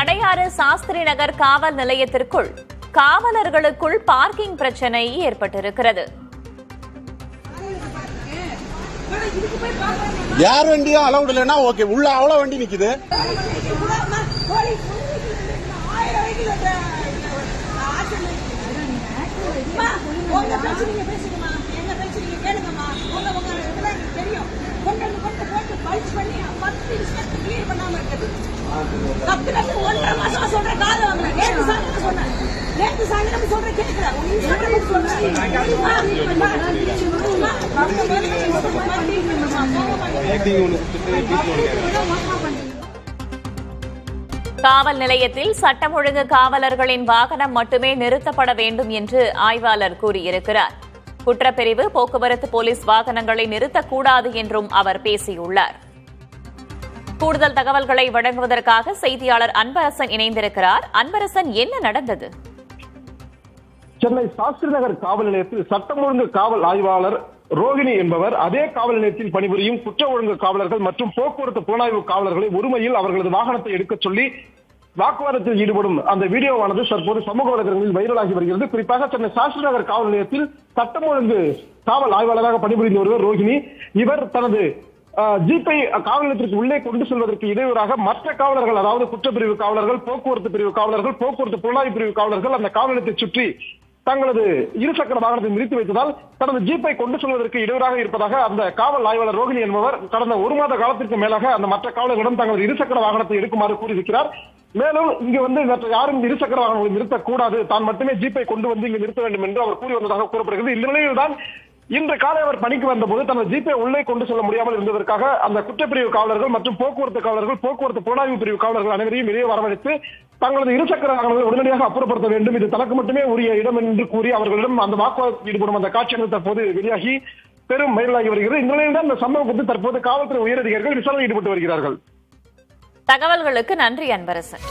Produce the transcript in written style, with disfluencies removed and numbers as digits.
அடையாறு சாஸ்திரி நகர் காவல் நிலையத்திற்குள் காவலர்களுக்குள் பார்க்கிங் பிரச்சனை ஏற்பட்டிருக்கிறது. யார் வண்டியும் அலௌட் இல்லைன்னா ஓகே, உள்ள அவ்வளவு வண்டி நிக்குது. காவல் நிலையத்தில் சட்டம் ஒழுங்கு காவலர்களின் வாகனம் மட்டுமே நிறுத்தப்பட வேண்டும் என்று ஆய்வாளர் கூறியிருக்கிறார். குற்றப்பிரிவு போக்குவரத்து போலீஸ் வாகனங்களை நிறுத்தக்கூடாது என்றும் அவர் பேசியுள்ளார். கூடுதல் தகவல்களை வழங்குவதற்காக செய்தியாளர் அன்பரசன் இணைந்திருக்கிறார். அன்பரசன், என்ன நடந்தது? சென்னை சாஸ்திரி நகர் காவல் நிலையத்தில் சட்டம் ஒழுங்கு காவல் ஆய்வாளர் ரோகிணி என்பவர் அதே காவல் நிலையத்தில் பணிபுரியும் குற்ற ஒழுங்கு காவலர்கள் மற்றும் போக்குவரத்து புலனாய்வு காவலர்களை ஒருமையில் அவர்களது வாகனத்தை எடுக்கச் சொல்லி வாக்குவாதத்தில் ஈடுபடும் அந்த வீடியோவானது தற்போது சமூக வலைதளங்களில் வைரலாகி வருகிறது. குறிப்பாக சென்னை சாஸ்திரி நகர் காவல் நிலையத்தில் சட்டம் ஒழுங்கு காவல் ஆய்வாளராக பணிபுரிந்து வருவர் ரோகிணி. இவர் தனது ஜீப்பை காவல் நிலையத்திற்கு உள்ளே கொண்டு செல்வதற்கு இடையூறாக மற்ற காவலர்கள், அதாவது குற்றப்பிரிவு காவலர்கள், போக்குவரத்து பிரிவு காவலர்கள், போக்குவரத்து புலனாய்வு பிரிவு காவலர்கள் அந்த காவல் நிலையத்தை சுற்றி தங்களது இருசக்கர வாகனத்தை நிறுத்தி வைத்ததால் தனது ஜீப்பை கொண்டு செல்வதற்கு இடையூறாக இருப்பதாக அந்த காவல் ஆய்வாளர் ரோகிணி என்பவர் கடந்த ஒரு மாத காலத்திற்கு மேலாக அந்த மற்ற காவலர்களிடம் தங்களது இருசக்கர வாகனத்தை எடுக்குமாறு கூறியிருக்கிறார். மேலும் இங்கு மற்ற யாரும் இருசக்கர வாகனங்களை நிறுத்தக்கூடாது, தான் மட்டுமே ஜீப்பை கொண்டு வந்து இங்கு நிறுத்த வேண்டும் என்று அவர் கூறி வந்ததாக கூறப்படுகிறது. இந்த நிலையில்தான் இன்று காலை அவர் பணிக்கு வந்தபோது தனது ஜீப்பை உள்ளே கொண்டு செல்ல முடியாமல் இருந்ததற்காக அந்த குற்றப்பிரிவு காவலர்கள் மற்றும் போக்குவரத்து காவலர்கள், போக்குவரத்து புலனாய்வு பிரிவு காவலர்கள் அனைவரையும் வெளியே வரவழைத்து தங்களது இருசக்கர வாகனங்களை உடனடியாக அப்புறப்படுத்த வேண்டும், இது தனக்கு மட்டுமே உரிய இடம் என்று கூறி அவர்களிடம் அந்த வாக்குவாதத்தில் ஈடுபடும் அந்த காட்சிகள் தற்போது வெளியாகி பெரும் வைரலாகி வருகிறது. இந்த நிலையில் தான் இந்த சம்பவம் குறித்து தற்போது காவல்துறை உயரதிகாரிகள் விசாரணை ஈடுபட்டு வருகிறார்கள். தகவல்களுக்கு நன்றி அன்பரசன்.